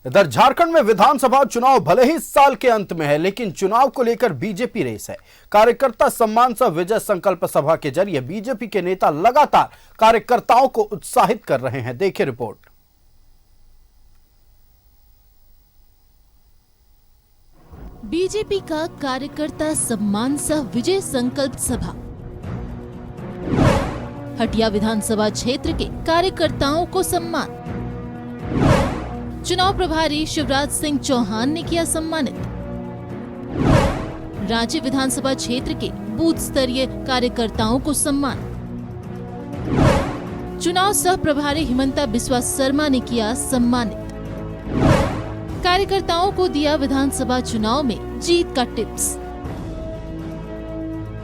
इधर झारखंड में विधानसभा चुनाव भले ही साल के अंत में है, लेकिन चुनाव को लेकर बीजेपी रेस है। कार्यकर्ता सम्मान सह विजय संकल्प सभा के जरिए बीजेपी के नेता लगातार कार्यकर्ताओं को उत्साहित कर रहे हैं। देखिए रिपोर्ट। बीजेपी का कार्यकर्ता सम्मान सह विजय संकल्प सभा हटिया विधानसभा क्षेत्र के कार्यकर्ताओं को सम्मान। चुनाव प्रभारी शिवराज सिंह चौहान ने किया सम्मानित। रांची विधानसभा क्षेत्र के बूथ स्तरीय कार्यकर्ताओं को सम्मान। चुनाव सह प्रभारी हिमंता बिस्वा शर्मा ने किया सम्मानित। कार्यकर्ताओं को दिया विधानसभा चुनाव में जीत का टिप्स।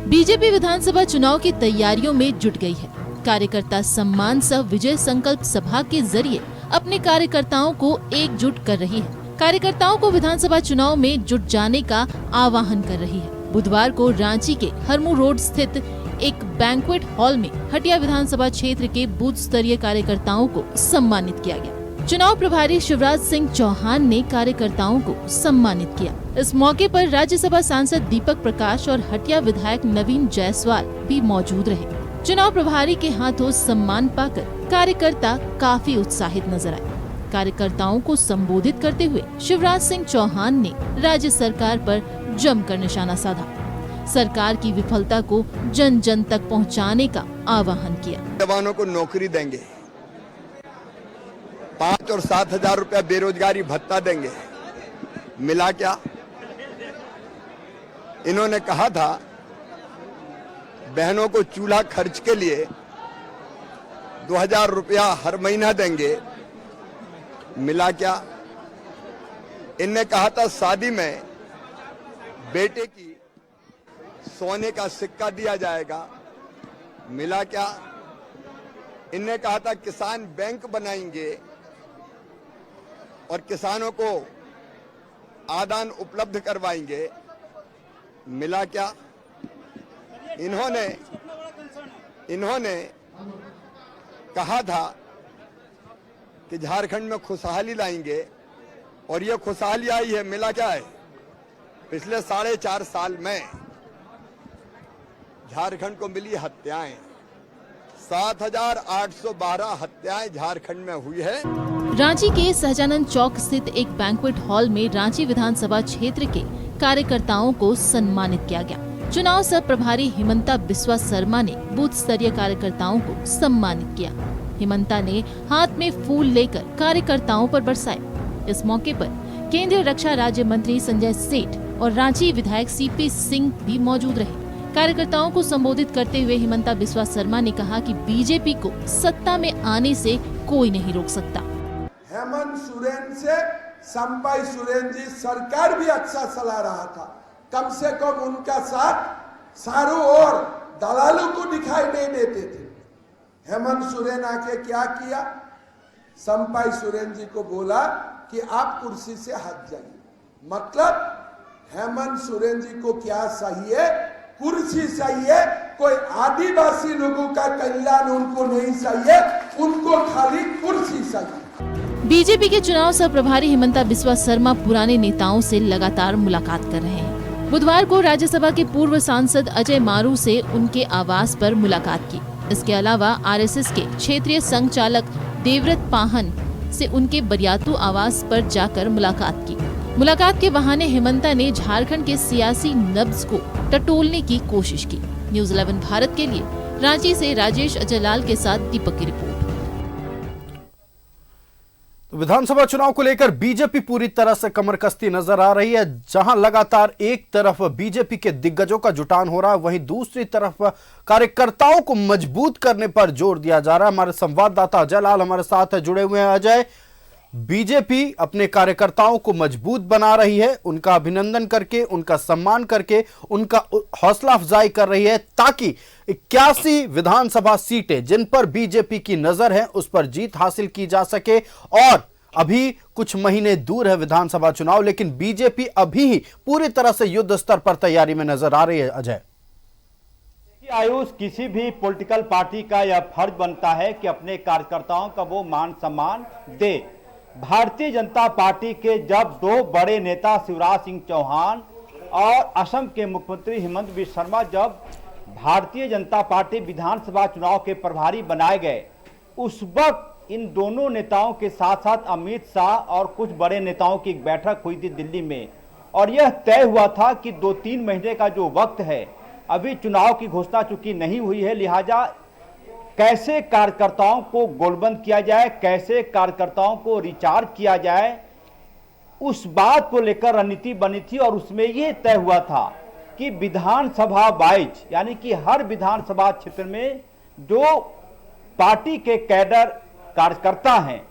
बीजेपी विधानसभा चुनाव की तैयारियों में जुट गई है। कार्यकर्ता सम्मान सह विजय संकल्प सभा के जरिए अपने कार्यकर्ताओं को एकजुट कर रही है। कार्यकर्ताओं को विधानसभा चुनाव में जुट जाने का आह्वान कर रही है। बुधवार को रांची के हरमू रोड स्थित एक बैंक्वेट हॉल में हटिया विधानसभा क्षेत्र के बूथ स्तरीय कार्यकर्ताओं को सम्मानित किया गया। चुनाव प्रभारी शिवराज सिंह चौहान ने कार्यकर्ताओं को सम्मानित किया। इस मौके पर राज्यसभा सांसद दीपक प्रकाश और हटिया विधायक नवीन जायसवाल भी मौजूद रहे। चुनाव प्रभारी के हाथों सम्मान पाकर कार्यकर्ता काफी उत्साहित नजर आए। कार्यकर्ताओं को संबोधित करते हुए शिवराज सिंह चौहान ने राज्य सरकार पर जमकर निशाना साधा। सरकार की विफलता को जन जन तक पहुंचाने का आह्वान किया। जवानों को नौकरी देंगे, 5 और 7 हजार रुपया बेरोजगारी भत्ता देंगे। मिला क्या? इन्होंने कहा था बहनों को चूल्हा खर्च के लिए 2000 रुपया हर महीना देंगे। मिला क्या? इनने कहा था शादी में बेटे की सोने का सिक्का दिया जाएगा। मिला क्या? इनने कहा था किसान बैंक बनाएंगे और किसानों को आदान उपलब्ध करवाएंगे। मिला क्या? इन्होंने कहा था कि झारखंड में खुशहाली लाएंगे और ये खुशहाली आई है। मिला क्या है? पिछले 4.5 साल में झारखंड को मिली हत्याएं, 7,812 हत्याएं झारखंड में हुई है। रांची के सहजानंद चौक स्थित एक बैंक्वेट हॉल में रांची विधानसभा क्षेत्र के कार्यकर्ताओं को सम्मानित किया गया। चुनाव सह प्रभारी हिमंता बिस्वा शर्मा ने बूथ स्तरीय कार्यकर्ताओं को सम्मानित किया। हिमंता ने हाथ में फूल लेकर कार्यकर्ताओं पर बरसाए। इस मौके पर केंद्रीय रक्षा राज्य मंत्री संजय सेठ और रांची विधायक सीपी सिंह भी मौजूद रहे। कार्यकर्ताओं को संबोधित करते हुए हिमंता बिस्वा शर्मा ने कहा कि बीजेपी को सत्ता में आने से कोई नहीं रोक सकता। हेमंत सोरेन से संपाई सोरेन जी सरकार भी अच्छा चला रहा था। कम से कम उनका साथ चारों ओर दलालों को दिखाई नहीं देते थे। हेमंत सोरेन आके क्या किया? संपाई सोरेन जी को बोला कि आप कुर्सी से हट जाइए। मतलब हेमंत सोरेन जी को क्या चाहिए? कुर्सी चाहिए। कोई आदिवासी लोगों का कल्याण उनको नहीं चाहिए, उनको खाली कुर्सी चाहिए। बीजेपी के चुनाव सह प्रभारी हिमंता बिस्वा शर्मा पुराने नेताओं से लगातार मुलाकात कर रहे हैं। बुधवार को राज्यसभा के पूर्व सांसद अजय मारू से उनके आवास पर मुलाकात की। इसके अलावा आरएसएस के क्षेत्रीय संघचालक देवव्रत पाहन से उनके बरियातू आवास पर जाकर मुलाकात की। मुलाकात के बहाने हिमंता ने झारखंड के सियासी नब्ज को टटोलने की कोशिश की। न्यूज़ 11 भारत के लिए रांची से राजेश अजयलाल के साथ दीपक की रिपोर्ट। विधानसभा चुनाव को लेकर बीजेपी पूरी तरह से कमर कसती नजर आ रही है। जहां लगातार एक तरफ बीजेपी के दिग्गजों का जुटान हो रहा है, वहीं दूसरी तरफ कार्यकर्ताओं को मजबूत करने पर जोर दिया जा रहा है। हमारे संवाददाता अजय लाल हमारे साथ जुड़े हुए हैं। अजय, बीजेपी अपने कार्यकर्ताओं को मजबूत बना रही है, उनका अभिनंदन करके, उनका सम्मान करके, उनका हौसला अफजाई कर रही है ताकि 81 विधानसभा सीटें जिन पर बीजेपी की नजर है उस पर जीत हासिल की जा सके। और अभी कुछ महीने दूर है विधानसभा चुनाव, लेकिन बीजेपी अभी ही पूरी तरह से युद्ध स्तर पर तैयारी में नजर आ रही है। अजय, आयुष, किसी भी पॉलिटिकल पार्टी का यह फर्ज बनता है कि अपने कार्यकर्ताओं का वो मान सम्मान दे। भारतीय जनता पार्टी के जब दो बड़े नेता शिवराज सिंह चौहान और असम के मुख्यमंत्री हेमंत बिस्वा शर्मा जब भारतीय जनता पार्टी विधानसभा चुनाव के प्रभारी बनाए गए, उस वक्त इन दोनों नेताओं के साथ साथ अमित शाह और कुछ बड़े नेताओं की एक बैठक हुई थी दिल्ली में, और यह तय हुआ था कि 2-3 महीने का जो वक्त है, अभी चुनाव की घोषणा चूंकि नहीं हुई है, लिहाजा कैसे कार्यकर्ताओं को गोलबंद किया जाए, कैसे कार्यकर्ताओं को रिचार्ज किया जाए, उस बात को लेकर रणनीति बनी थी। और उसमें यह तय हुआ था कि विधानसभा वाइज, यानी कि हर विधानसभा क्षेत्र में जो पार्टी के कैडर कार्यकर्ता हैं,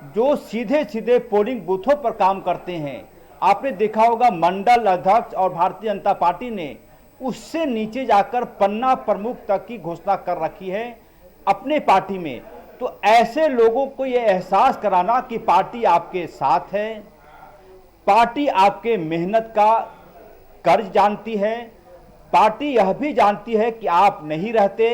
जो सीधे सीधे पोलिंग बूथों पर काम करते हैं, आपने देखा होगा मंडल अध्यक्ष और भारतीय जनता पार्टी ने उससे नीचे जाकर पन्ना प्रमुख तक की घोषणा कर रखी है अपने पार्टी में। तो ऐसे लोगों को यह एहसास कराना कि पार्टी आपके साथ है, पार्टी आपके मेहनत का कर्ज जानती है, पार्टी यह भी जानती है कि आप नहीं रहते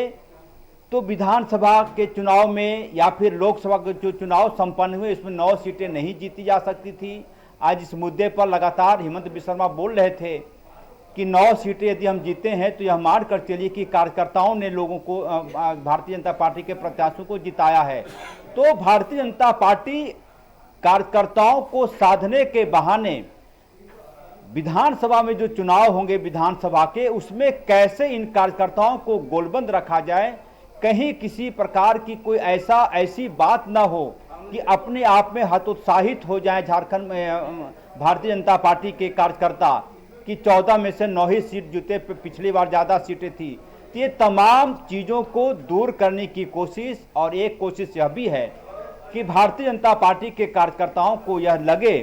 तो विधानसभा के चुनाव में या फिर लोकसभा के जो चुनाव संपन्न हुए इसमें 9 सीटें नहीं जीती जा सकती थी। आज इस मुद्दे पर लगातार हेमंत बिस्वा शर्मा बोल रहे थे कि 9 सीटें यदि हम जीते हैं तो यह मान कर चलिए कि कार्यकर्ताओं ने लोगों को, भारतीय जनता पार्टी के प्रत्याशियों को जिताया है। तो भारतीय जनता पार्टी कार्यकर्ताओं को साधने के बहाने विधानसभा में जो चुनाव होंगे विधानसभा के, उसमें कैसे इन कार्यकर्ताओं को गोलबंद रखा जाए, कहीं किसी प्रकार की कोई ऐसी बात ना हो कि अपने आप में हतोत्साहित हो जाए झारखंड में भारतीय जनता पार्टी के कार्यकर्ता कि 14 में से 9 ही सीट जीते, पिछली बार ज़्यादा सीटें थी। तो ये तमाम चीज़ों को दूर करने की कोशिश, और एक कोशिश यह भी है कि भारतीय जनता पार्टी के कार्यकर्ताओं को यह लगे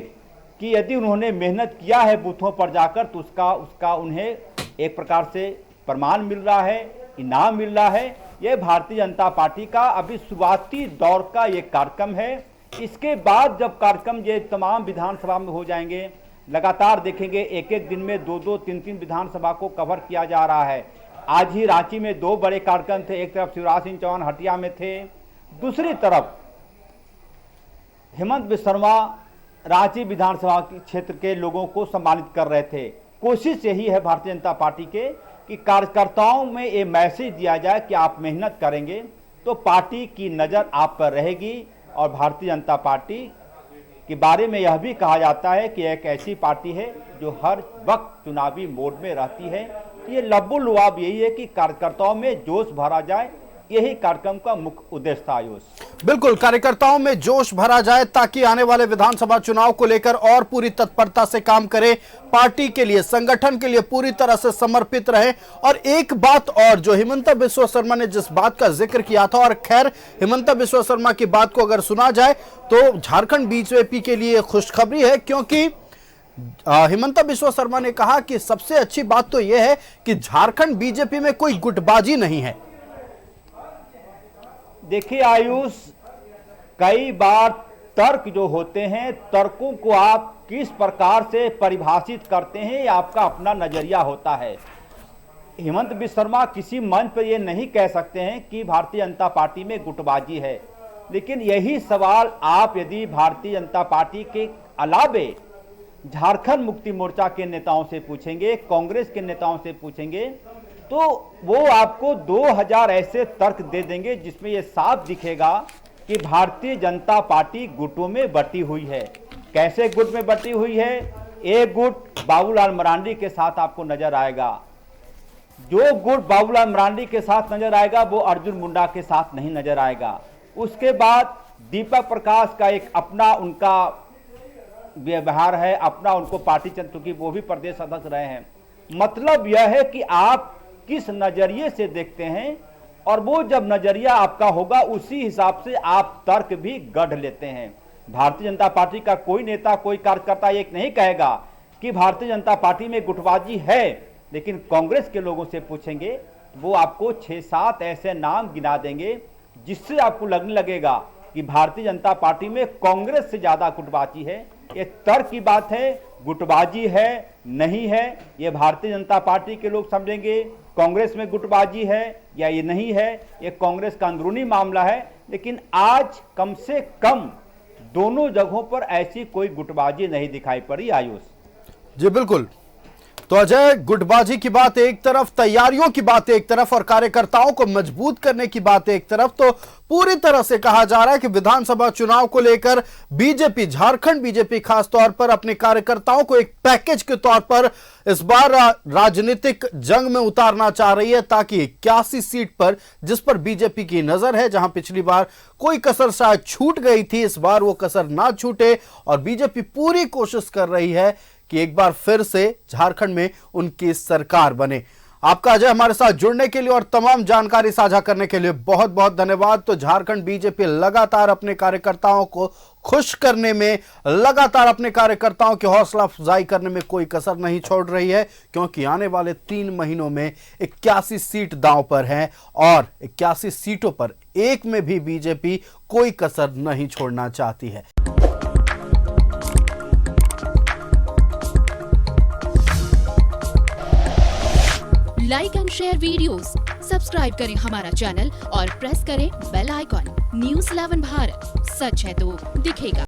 कि यदि उन्होंने मेहनत किया है बूथों पर जाकर तो उसका उन्हें एक प्रकार से प्रमाण मिल रहा है, इनाम मिल रहा है। यह भारतीय जनता पार्टी का अभी शुरुआती दौर का ये कार्यक्रम है। इसके बाद जब कार्यक्रम ये तमाम विधानसभा में हो जाएंगे, लगातार देखेंगे एक एक दिन में 2-2, 3-3 विधानसभा को कवर किया जा रहा है। आज ही रांची में 2 बड़े कार्यक्रम थे, एक तरफ शिवराज सिंह चौहान हटिया में थे, दूसरी तरफ हेमंत बिस्वा शर्मा रांची विधानसभा क्षेत्र के लोगों को सम्मानित कर रहे थे। कोशिश यही है भारतीय जनता पार्टी के कि कार्यकर्ताओं में ये मैसेज दिया जाए कि आप मेहनत करेंगे तो पार्टी की नज़र आप पर रहेगी। और भारतीय जनता पार्टी के बारे में यह भी कहा जाता है कि एक ऐसी पार्टी है जो हर वक्त चुनावी मोड में रहती है। तो ये लबो-लुआब यही है कि कार्यकर्ताओं में जोश भरा जाए, यही कार्यक्रम का मुख्य उद्देश्य था। आयुष, बिल्कुल, कार्यकर्ताओं में जोश भरा जाए ताकि आने वाले विधानसभा चुनाव को लेकर और पूरी तत्परता से काम करें, पार्टी के लिए, संगठन के लिए पूरी तरह से समर्पित रहे। और एक बात और, जो हेमंत बिस्वा शर्मा ने जिस बात का जिक्र किया था, और खैर हेमंत बिस्वा शर्मा की बात को अगर सुना जाए तो झारखंड बीजेपी के लिए खुशखबरी है, क्योंकि हेमंत बिस्वा शर्मा ने कहा कि सबसे अच्छी बात तो यह है कि झारखंड बीजेपी में कोई गुटबाजी नहीं है। देखिए आयुष, कई बार तर्क जो होते हैं, तर्कों को आप किस प्रकार से परिभाषित करते हैं, ये आपका अपना नजरिया होता है। हेमंत बिस्वा शर्मा किसी मंच पर ये नहीं कह सकते हैं कि भारतीय जनता पार्टी में गुटबाजी है, लेकिन यही सवाल आप यदि भारतीय जनता पार्टी के अलावे झारखंड मुक्ति मोर्चा के नेताओं से पूछेंगे, कांग्रेस के नेताओं से पूछेंगे, तो वो आपको 2000 ऐसे तर्क दे देंगे जिसमें ये साफ दिखेगा कि भारतीय जनता पार्टी गुटों में बटी हुई है। कैसे गुट में बटी हुई है? एक गुट बाबूलाल मरांडी के साथ आपको नजर आएगा, जो गुट बाबूलाल मरांडी के साथ नजर आएगा वो अर्जुन मुंडा के साथ नहीं नजर आएगा। उसके बाद दीपक प्रकाश का एक अपना उनका व्यवहार है, अपना उनको पार्टी चंद, क्योंकि वो भी प्रदेश अध्यक्ष रहे हैं। मतलब यह है कि आप किस नजरिए से देखते हैं, और वो जब नजरिया आपका होगा उसी हिसाब से आप तर्क भी गढ़ लेते हैं। भारतीय जनता पार्टी का कोई नेता, कोई कार्यकर्ता एक नहीं कहेगा कि भारतीय जनता पार्टी में गुटबाजी है, लेकिन कांग्रेस के लोगों से पूछेंगे वो आपको 6-7 ऐसे नाम गिना देंगे जिससे आपको लगने लगेगा कि भारतीय जनता पार्टी में कांग्रेस से ज्यादा गुटबाजी है। ये तर्क की बात है, गुटबाजी है नहीं है ये भारतीय जनता पार्टी के लोग समझेंगे, कांग्रेस में गुटबाजी है या ये नहीं है ये कांग्रेस का अंदरूनी मामला है। लेकिन आज कम से कम दोनों जगहों पर ऐसी कोई गुटबाजी नहीं दिखाई पड़ी। आयुष जी बिल्कुल। तो अजय, गुटबाजी की बात एक तरफ, तैयारियों की बात एक तरफ और कार्यकर्ताओं को मजबूत करने की बात एक तरफ, तो पूरी तरह से कहा जा रहा है कि विधानसभा चुनाव को लेकर बीजेपी, झारखंड बीजेपी खास तौर पर अपने कार्यकर्ताओं को एक पैकेज के तौर पर इस बार राजनीतिक जंग में उतारना चाह रही है, ताकि 81 सीट पर, जिस पर बीजेपी की नजर है, जहां पिछली बार कोई कसर शायद छूट गई थी, इस बार वो कसर ना छूटे और बीजेपी पूरी कोशिश कर रही है कि एक बार फिर से झारखंड में उनकी सरकार बने। आपका अजय हमारे साथ जुड़ने के लिए और तमाम जानकारी साझा करने के लिए बहुत बहुत धन्यवाद। तो झारखंड बीजेपी लगातार अपने कार्यकर्ताओं को खुश करने में, लगातार अपने कार्यकर्ताओं की हौसला अफजाई करने में कोई कसर नहीं छोड़ रही है, क्योंकि आने वाले 3 महीनों में 81 सीट दांव पर हैं और 81 सीटों पर एक में भी बीजेपी कोई कसर नहीं छोड़ना चाहती है। Like and share videos, subscribe करें हमारा चैनल और प्रेस करें बेल आइकॉन। न्यूज़ 11 भारत, सच है तो दिखेगा।